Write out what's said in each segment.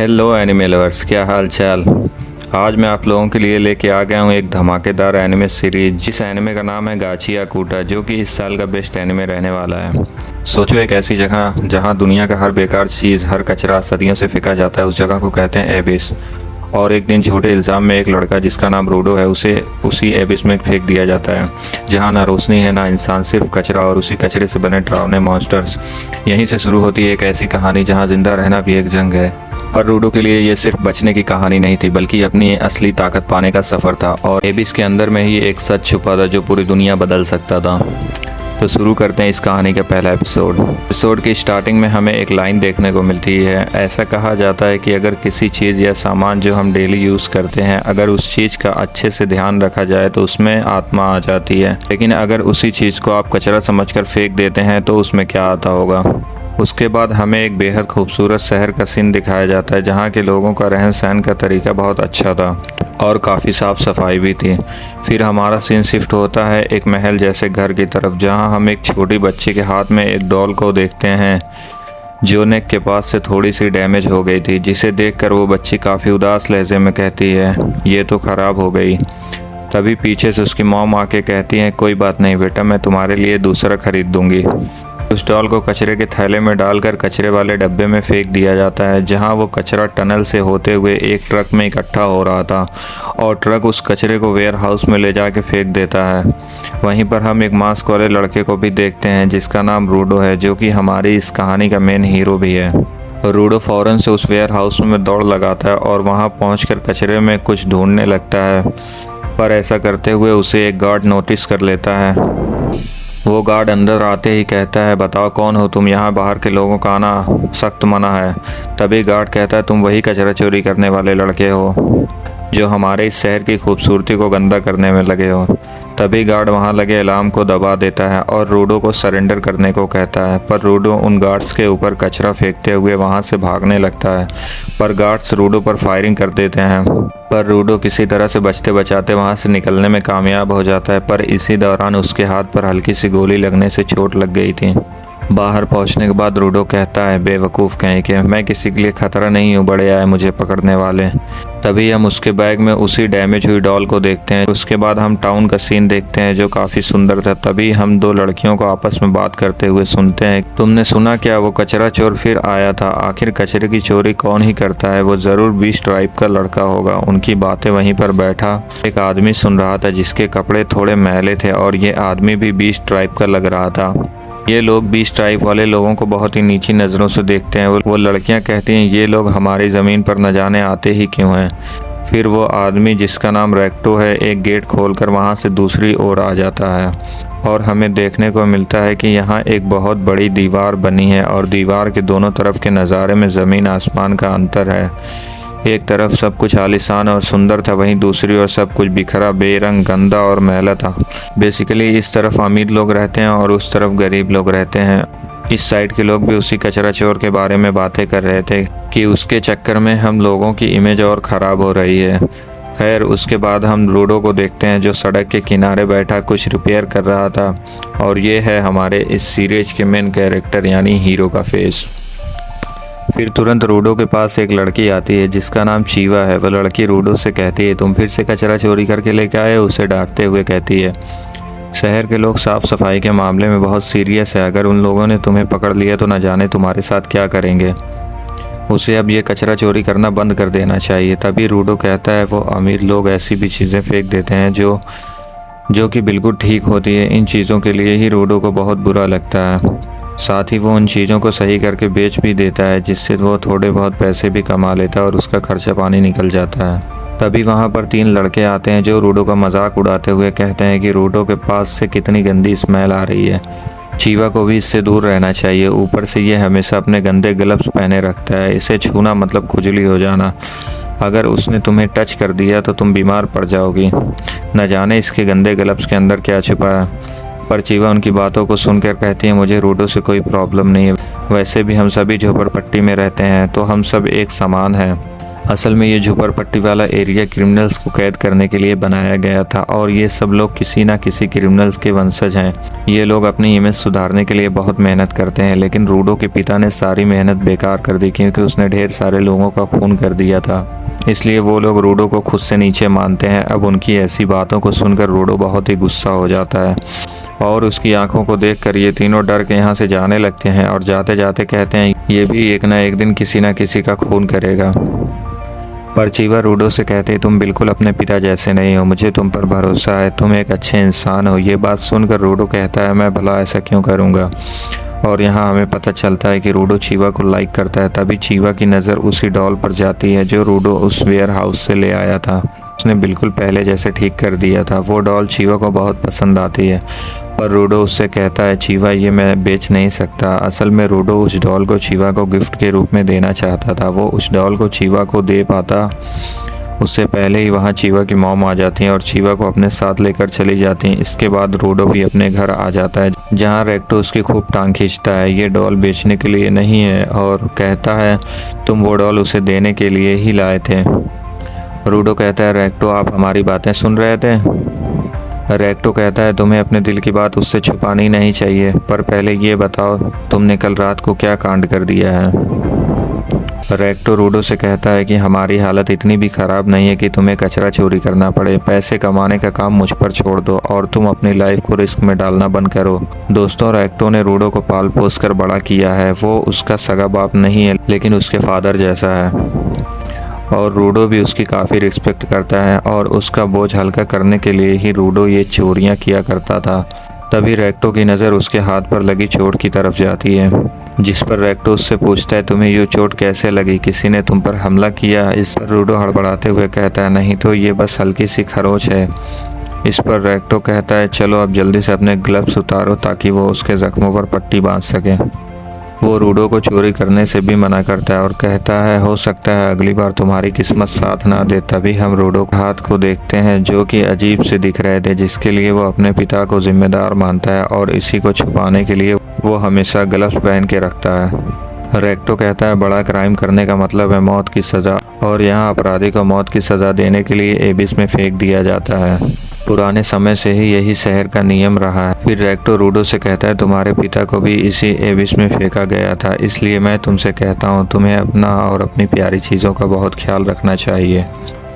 Hello anime lovers, क्या हाल चाल। आज मैं आप लोगों के लिए लेके आ गया हूँ एक धमाकेदार एनिमे सीरीज। जिस एनिमे का नाम है गाचिया कूटा, जो कि इस साल का बेस्ट एनिमे रहने वाला है। सोचो, एक ऐसी जगह जहाँ दुनिया का हर बेकार चीज़, हर कचरा सदियों से फेंका जाता है, उस जगह को कहते हैं एबिस। और एक दिन झूठे इल्ज़ाम में एक लड़का जिसका नाम रूडो है, उसे उसी एबिस में फेंक दिया जाता है, जहाँ ना रोशनी है ना इंसान, सिर्फ कचरा और उसी कचरे से बने डरावने मॉन्स्टर्स। यहीं से शुरू होती है एक ऐसी कहानी जहाँ जिंदा रहना भी एक जंग है। पर रूडो के लिए ये सिर्फ बचने की कहानी नहीं थी, बल्कि अपनी असली ताकत पाने का सफ़र था। और एबिस के अंदर में ही एक सच छुपा था जो पूरी दुनिया बदल सकता था। तो शुरू करते हैं इस कहानी का पहला एपिसोड की स्टार्टिंग में हमें एक लाइन देखने को मिलती है। ऐसा कहा जाता है कि अगर किसी चीज़ या सामान जो हम डेली यूज़ करते हैं, अगर उस चीज़ का अच्छे से ध्यान रखा जाए तो उसमें आत्मा आ जाती है। लेकिन अगर उसी चीज़ को आप कचरा समझकर फेंक देते हैं तो उसमें क्या आता होगा। उसके बाद हमें एक बेहद खूबसूरत शहर का सीन दिखाया जाता है, जहाँ के लोगों का रहन सहन का तरीका बहुत अच्छा था और काफ़ी साफ़ सफाई भी थी। फिर हमारा सीन शिफ्ट होता है एक महल जैसे घर की तरफ, जहाँ हम एक छोटी बच्ची के हाथ में एक डॉल को देखते हैं जो नेक के पास से थोड़ी सी डैमेज हो गई थी, जिसे देखकर वो बच्ची काफ़ी उदास लहजे में कहती है, ये तो ख़राब हो गई। तभी पीछे से उसकी मॉम आके कहती है, कोई बात नहीं बेटा, मैं तुम्हारे लिए दूसरा खरीद दूँगी। उस डॉल को कचरे के थैले में डालकर कचरे वाले डब्बे में फेंक दिया जाता है, जहां वो कचरा टनल से होते हुए एक ट्रक में इकट्ठा हो रहा था और ट्रक उस कचरे को वेयर हाउस में ले जाके फेंक देता है। वहीं पर हम एक मास्क वाले लड़के को भी देखते हैं जिसका नाम रूडो है, जो कि हमारी इस कहानी का मेन हीरो भी है। रूडो फ़ौरन से उस वेयर हाउस में दौड़ लगाता है और वहां पहुंचकर कचरे में कुछ ढूंढने लगता है, पर ऐसा करते हुए उसे एक गार्ड नोटिस कर लेता है। वो गार्ड अंदर आते ही कहता है, बताओ कौन हो तुम, यहाँ बाहर के लोगों का आना सख्त मना है। तभी गार्ड कहता है, तुम वही कचरा चोरी करने वाले लड़के हो जो हमारे इस शहर की खूबसूरती को गंदा करने में लगे हो। तभी गार्ड वहाँ लगे अलार्म को दबा देता है और रूडो को सरेंडर करने को कहता है, पर रूडो उन गार्ड्स के ऊपर कचरा फेंकते हुए वहाँ से भागने लगता है, पर गार्ड्स रूडो पर फायरिंग कर देते हैं। पर रूडो किसी तरह से बचते बचाते वहाँ से निकलने में कामयाब हो जाता है, पर इसी दौरान उसके हाथ पर हल्की सी गोली लगने से चोट लग गई थी। बाहर पहुंचने के बाद रूडो कहता है, बेवकूफ़ कहीं के, मैं किसी के लिए खतरा नहीं हूँ, बड़े आए मुझे पकड़ने वाले। तभी हम उसके बैग में उसी डैमेज हुई डॉल को देखते हैं। उसके बाद हम टाउन का सीन देखते हैं जो काफ़ी सुंदर था। तभी हम दो लड़कियों को आपस में बात करते हुए सुनते हैं, तुमने सुना क्या, वो कचरा चोर फिर आया था। आखिर कचरे की चोरी कौन ही करता है, वो ज़रूर बीस्ट ट्राइब का लड़का होगा। उनकी बातें वहीं पर बैठा एक आदमी सुन रहा था जिसके कपड़े थोड़े मैले थे और ये आदमी भी बीस्ट ट्राइब का लग रहा था। ये लोग बीस्ट ट्राइब वाले लोगों को बहुत ही नीची नज़रों से देखते हैं। वो लड़कियां कहती हैं, ये लोग हमारी ज़मीन पर न जाने आते ही क्यों हैं। फिर वो आदमी जिसका नाम रेक्टो है एक गेट खोलकर वहाँ से दूसरी ओर आ जाता है और हमें देखने को मिलता है कि यहाँ एक बहुत बड़ी दीवार बनी है और दीवार के दोनों तरफ के नज़ारे में ज़मीन आसमान का अंतर है। एक तरफ सब कुछ आलीशान और सुंदर था, वहीं दूसरी ओर सब कुछ बिखरा, बेरंग, गंदा और मैला था। बेसिकली इस तरफ अमीर लोग रहते हैं और उस तरफ गरीब लोग रहते हैं। इस साइड के लोग भी उसी कचरा चोर के बारे में बातें कर रहे थे कि उसके चक्कर में हम लोगों की इमेज और ख़राब हो रही है। खैर, उसके बाद हम रूडो को देखते हैं जो सड़क के किनारे बैठा कुछ रिपेयर कर रहा था, और ये है हमारे इस सीरीज के मेन कैरेक्टर यानी हीरो का फेस। फिर तुरंत रूडो के पास एक लड़की आती है जिसका नाम चीवा है। वह लड़की रूडो से कहती है, तुम फिर से कचरा चोरी करके लेके आए। उसे डांटते हुए कहती है, शहर के लोग साफ़ सफाई के मामले में बहुत सीरियस है, अगर उन लोगों ने तुम्हें पकड़ लिया तो न जाने तुम्हारे साथ क्या करेंगे। उसे अब ये कचरा चोरी करना बंद कर देना चाहिए। तभी रूडो कहता है, वो अमीर लोग ऐसी भी चीज़ें फेंक देते हैं जो कि बिल्कुल ठीक होती है। इन चीज़ों के लिए ही रूडो को बहुत बुरा लगता है। साथ ही वो उन चीज़ों को सही करके बेच भी देता है, जिससे वो थोड़े बहुत पैसे भी कमा लेता है और उसका खर्चा पानी निकल जाता है। तभी वहाँ पर तीन लड़के आते हैं जो रूडो का मजाक उड़ाते हुए कहते हैं कि रूडो के पास से कितनी गंदी स्मेल आ रही है, चीवा को भी इससे दूर रहना चाहिए। ऊपर से ये हमेशा अपने गंदे ग्लव्स पहने रखता है, इसे छूना मतलब खुजली हो जाना। अगर उसने तुम्हें टच कर दिया तो तुम बीमार पड़ जाओगी। न जाने इसके गंदे ग्लव्स के अंदर क्या छुपा है। पर चीवा उनकी बातों को सुनकर कहती है, मुझे रूडो से कोई प्रॉब्लम नहीं है, वैसे भी हम सभी झोपड़पट्टी में रहते हैं तो हम सब एक समान हैं। असल में ये झोपड़पट्टी वाला एरिया क्रिमिनल्स को कैद करने के लिए बनाया गया था और ये सब लोग किसी ना किसी क्रिमिनल्स के वंशज हैं। ये लोग अपनी इमेज सुधारने के लिए बहुत मेहनत करते हैं, लेकिन रूडो के पिता ने सारी मेहनत बेकार कर दी क्योंकि उसने ढेर सारे लोगों का खून कर दिया था। इसलिए वो लोग रूडो को खुद से नीचे मानते हैं। अब उनकी ऐसी बातों को सुनकर रूडो बहुत ही गुस्सा हो जाता है और उसकी आंखों को देखकर ये तीनों डर के यहाँ से जाने लगते हैं और जाते जाते कहते हैं ये भी एक ना एक दिन किसी ना किसी का खून करेगा। पर चीवा रूडो से कहते तुम बिल्कुल अपने पिता जैसे नहीं हो, मुझे तुम पर भरोसा है, तुम एक अच्छे इंसान हो। ये बात सुनकर रूडो कहता है मैं भला ऐसा क्यों करूँगा। और यहाँ हमें पता चलता है कि रूडो चीवा को लाइक करता है। तभी चीवा की नज़र उसी डॉल पर जाती है जो रूडो उस वेयर हाउस से ले आया था। उसने बिल्कुल पहले जैसे ठीक कर दिया था। वो डॉल चीवा को बहुत पसंद आती है, पर रूडो उससे कहता है चीवा ये मैं बेच नहीं सकता। असल में रूडो उस डॉल को चीवा को गिफ्ट के रूप में देना चाहता था। वो उस डॉल को चीवा को दे पाता उससे पहले ही वहाँ चीवा की मॉम आ जाती हैं और चीवा को अपने साथ लेकर चली जाती हैं। इसके बाद रूडो भी अपने घर आ जाता है जहाँ रेक्टो उसकी खूब टांग खींचता है। ये डॉल बेचने के लिए नहीं है और कहता है तुम वो डॉल उसे देने के लिए ही लाए थे। रूडो कहता है रेक्टो आप हमारी बातें सुन रहे थे। रेक्टो कहता है तुम्हें अपने दिल की बात उससे छुपानी नहीं चाहिए, पर पहले ये बताओ तुमने कल रात को क्या कांड कर दिया है। रेक्टो रूडो से कहता है कि हमारी हालत इतनी भी ख़राब नहीं है कि तुम्हें कचरा चोरी करना पड़े। पैसे कमाने का काम मुझ पर छोड़ दो और तुम अपनी लाइफ को रिस्क में डालना बंद करो। दोस्तों रेक्टो ने रूडो को पाल पोस कर बड़ा किया है। वो उसका सगा बाप नहीं है लेकिन उसके फादर जैसा है और रूडो भी उसकी काफ़ी रिस्पेक्ट करता है और उसका बोझ हल्का करने के लिए ही रूडो ये चोरियाँ किया करता था। तभी रेक्टो की नज़र उसके हाथ पर लगी चोट की तरफ जाती है, जिस पर रेक्टो उससे पूछता है तुम्हें ये चोट कैसे लगी, किसी ने तुम पर हमला किया। इस पर रूडो हड़बड़ाते हुए कहता है नहीं तो ये बस हल्की सी खरोच है। इस पर रेक्टो कहता है चलो अब जल्दी से अपने ग्लव्स उतारो ताकि वो उसके ज़ख्मों पर पट्टी बांध सके। वो रूडो को चोरी करने से भी मना करता है और कहता है हो सकता है अगली बार तुम्हारी किस्मत साथ ना दे। तभी हम रूडो के हाथ को देखते हैं जो कि अजीब से दिख रहे थे, जिसके लिए वो अपने पिता को जिम्मेदार मानता है और इसी को छुपाने के लिए वो हमेशा ग्लव्स पहन के रखता है। रेक्टो कहता है बड़ा क्राइम करने का मतलब है मौत की सज़ा और यहाँ अपराधी को मौत की सज़ा देने के लिए एबिस में फेंक दिया जाता है। पुराने समय से ही यही शहर का नियम रहा है। फिर रेक्टो रूडो से कहता है तुम्हारे पिता को भी इसी एबिस में फेंका गया था, इसलिए मैं तुमसे कहता हूँ तुम्हें अपना और अपनी प्यारी चीज़ों का बहुत ख्याल रखना चाहिए।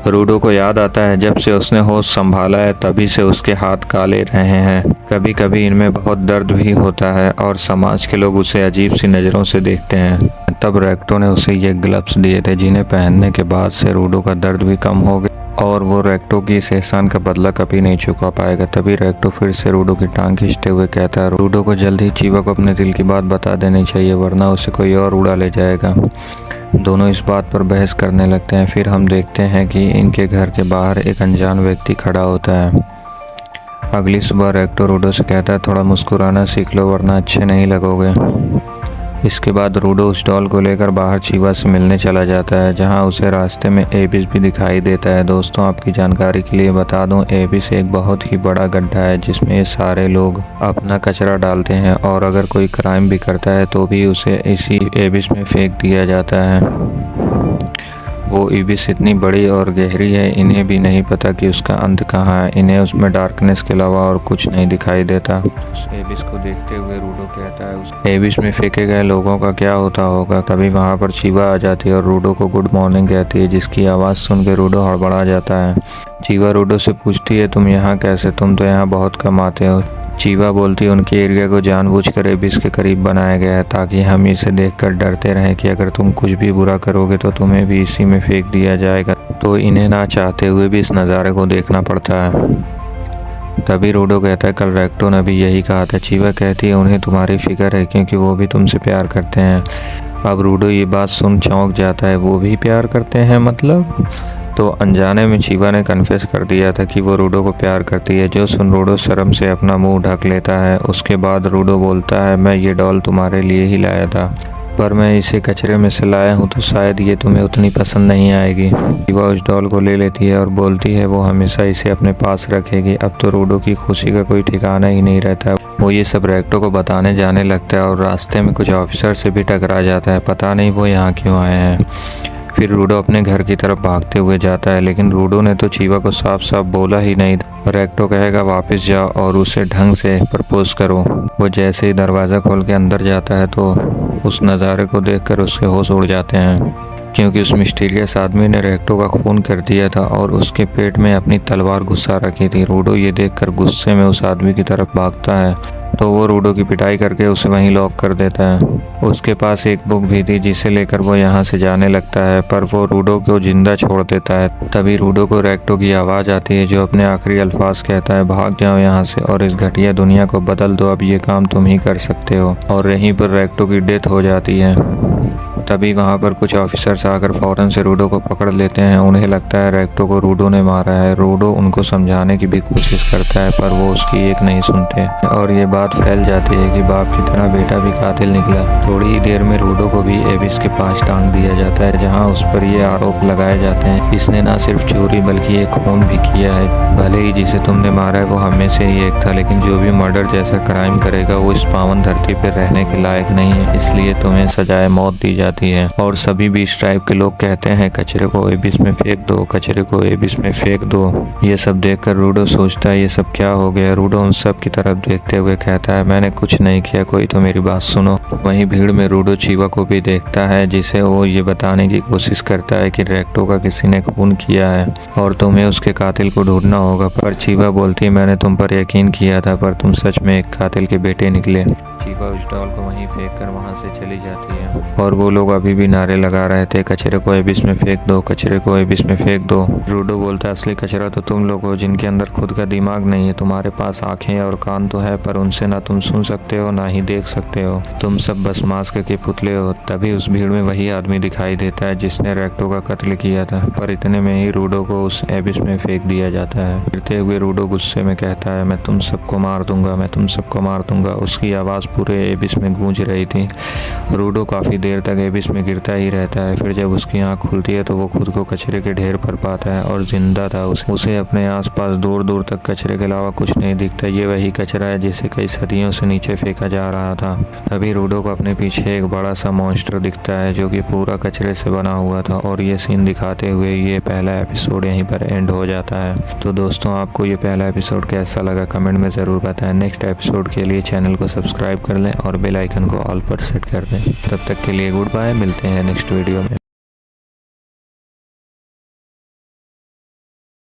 रूडो को याद आता है जब से उसने होश संभाला है तभी से उसके हाथ काले रहे हैं। कभी कभी इनमें बहुत दर्द भी होता है और समाज के लोग उसे अजीब सी नज़रों से देखते हैं। तब रेक्टो ने उसे ये ग्लव्स दिए थे जिन्हें पहनने के बाद से रूडो का दर्द भी कम हो गया और वो रेक्टो की इस एहसान का बदला कभी नहीं चुका पाएगा। तभी रेक्टो फिर से रूडो की टांग खींचते हुए कहता है रूडो को जल्द ही चीवा को अपने दिल की बात बता देनी चाहिए वरना उसे कोई और उड़ा ले जाएगा। दोनों इस बात पर बहस करने लगते हैं। फिर हम देखते हैं कि इनके घर के बाहर एक अनजान व्यक्ति खड़ा होता है। अगली सुबह रेक्टो रूडो से कहता है थोड़ा मुस्कुराना सीख लो वरना अच्छे नहीं लगोगे। इसके बाद रूडो उस डॉल को लेकर बाहर चीवा से मिलने चला जाता है जहां उसे रास्ते में एबिस भी दिखाई देता है। दोस्तों आपकी जानकारी के लिए बता दूं एबिस एक बहुत ही बड़ा गड्ढा है जिसमें ये सारे लोग अपना कचरा डालते हैं और अगर कोई क्राइम भी करता है तो भी उसे इसी एबिस में फेंक दिया जाता है। वो एबिस इतनी बड़ी और गहरी है इन्हें भी नहीं पता कि उसका अंत कहाँ है। इन्हें उसमें डार्कनेस के अलावा और कुछ नहीं दिखाई देता। उस एबिस को देखते हुए रूडो कहता है उस एबिस में फेंके गए लोगों का क्या होता होगा। तभी वहाँ पर चीवा आ जाती है और रूडो को गुड मॉर्निंग कहती है, जिसकी आवाज़ सुन के रूडो हड़बड़ा जाता है। चीवा रूडो से पूछती है तुम यहाँ कैसे, तुम तो यहाँ बहुत कम आते हो। चीवा बोलती है उनके एरिया को जानबूझकर एबिस के करीब बनाया गया है ताकि हम इसे देखकर डरते रहें कि अगर तुम कुछ भी बुरा करोगे तो तुम्हें भी इसी में फेंक दिया जाएगा। तो इन्हें ना चाहते हुए भी इस नज़ारे को देखना पड़ता है। तभी रूडो कहता है कल रेक्टो ने भी यही कहा था। चीवा कहती है उन्हें तुम्हारी फिक्र है क्योंकि वो भी तुमसे प्यार करते हैं। अब रूडो ये बात सुन चौंक जाता है, वो भी प्यार करते हैं मतलब। तो अनजाने में चीवा ने कन्फेस कर दिया था कि वो रूडो को प्यार करती है, जो सुन रूडो शर्म से अपना मुंह ढक लेता है। उसके बाद रूडो बोलता है मैं ये डॉल तुम्हारे लिए ही लाया था पर मैं इसे कचरे में से लाया हूँ तो शायद ये तुम्हें उतनी पसंद नहीं आएगी। चीवा उस डॉल को ले लेती है और बोलती है वो हमेशा इसे अपने पास रखेगी। अब तो रूडो की खुशी का कोई ठिकाना ही नहीं रहता। वो ये सब रेक्टो को बताने जाने लगता है और रास्ते में कुछ ऑफिसर से भी टकरा जाता है। पता नहीं वो यहाँ क्यों आए हैं। फिर रूडो अपने घर की तरफ भागते हुए जाता है, लेकिन रूडो ने तो चीवा को साफ साफ बोला ही नहीं। रेक्टो कहेगा वापस जाओ और उसे ढंग से प्रपोज करो। वो जैसे ही दरवाज़ा खोल के अंदर जाता है तो उस नज़ारे को देखकर उसके होश उड़ जाते हैं, क्योंकि उस मिस्टीरियस आदमी ने रेक्टो का खून कर दिया था और उसके पेट में अपनी तलवार घुसा रखी थी। रूडो ये देखकर गुस्से में उस आदमी की तरफ भागता है तो वो रूडो की पिटाई करके उसे वहीं लॉक कर देता है। उसके पास एक बुक भी थी जिसे लेकर वो यहाँ से जाने लगता है, पर वो रूडो को जिंदा छोड़ देता है। तभी रूडो को रेक्टो की आवाज़ आती है जो अपने आखिरी अल्फाज कहता है, भाग जाओ यहाँ से और इस घटिया दुनिया को बदल दो, अब ये काम तुम ही कर सकते हो। और यहीं पर रेक्टो की डेथ हो जाती है। तभी वहाँ पर कुछ ऑफिसर्स आकर फौरन से रूडो को पकड़ लेते हैं। उन्हें लगता है रेक्टो को रूडो ने मारा है। रूडो उनको समझाने की भी कोशिश करता है पर वो उसकी एक नहीं सुनते और ये बात फैल जाती है कि बाप की तरह बेटा भी कातिल निकला। थोड़ी ही देर में रूडो को भी एबिस के पास टांग दिया जाता है, जहाँ उस पर ये आरोप लगाए जाते हैं इसने न सिर्फ चोरी बल्कि एक खून भी किया है। भले ही जिसे तुमने मारा है वो हमें से ही एक था, लेकिन जो भी मर्डर जैसा क्राइम करेगा वो इस पावन धरती पर रहने के लायक नहीं है, इसलिए तुम्हें सजाए मौत दी जाती है। और सभी बीच ट्राइब के लोग कहते हैं कचरे को एबिस में फेंक दो, कचरे को एबिस में फेंक दो। ये सब देखकर रूडो सोचता है ये सब क्या हो गया। रूडो उन सब की तरफ देखते हुए कहता है मैंने कुछ नहीं किया, कोई तो मेरी बात सुनो। वहीं भीड़ में रूडो चीवा को भी देखता है, जिसे वो ये बताने की कोशिश करता है कि रेक्टो का किसी ने खून किया है और तुम्हें उसके कातिल को ढूंढना होगा। पर चीवा बोलती है मैंने तुम पर यकीन किया था, पर तुम सच में एक कातिल के बेटे निकले। चीवा उस डॉल को वहीं फेंक कर वहाँ से चली जाती है और वो लोग अभी भी नारे लगा रहे थे कचरे को एबिस में फेंक दो, कचरे को एबिस में फेंक दो। रूडो बोलता है असली कचरा तो तुम लोग हो जिनके अंदर खुद का दिमाग नहीं है। तुम्हारे पास आंखें और कान तो है पर उनसे ना तुम सुन सकते हो ना ही देख सकते हो। तुम सब बस मास्क के पुतले हो। तभी उस भीड़ में वही आदमी दिखाई देता है जिसने रेक्टो का कत्ल किया था, पर इतने में ही रूडो को उस एबिस में फेंक दिया जाता है। गिरते हुए रूडो गुस्से में कहता है मैं तुम सबको मार दूंगा, मैं तुम सबको मार दूंगा। उसकी आवाज़ पूरे एबिस में गूंज रही थी। रूडो काफ़ी देर तक एबिस में गिरता ही रहता है। फिर जब उसकी आंख खुलती है तो वो खुद को कचरे के ढेर पर पाता है और जिंदा था। उसे अपने आसपास दूर दूर तक कचरे के अलावा कुछ नहीं दिखता। ये वही कचरा है जिसे कई सदियों से नीचे फेंका जा रहा था। तभी रूडो को अपने पीछे एक बड़ा सा मॉन्स्टर दिखता है जो कि पूरा कचरे से बना हुआ था और ये सीन दिखाते हुए ये पहला एपिसोड यहीं पर एंड हो जाता है। तो दोस्तों आपको ये पहला एपिसोड कैसा लगा कमेंट में ज़रूर बताएं। नेक्स्ट एपिसोड के लिए चैनल को सब्सक्राइब कर लें और बेल आइकन को ऑल पर सेट कर दें। तब तक के लिए गुड बाय, मिलते हैं नेक्स्ट वीडियो में।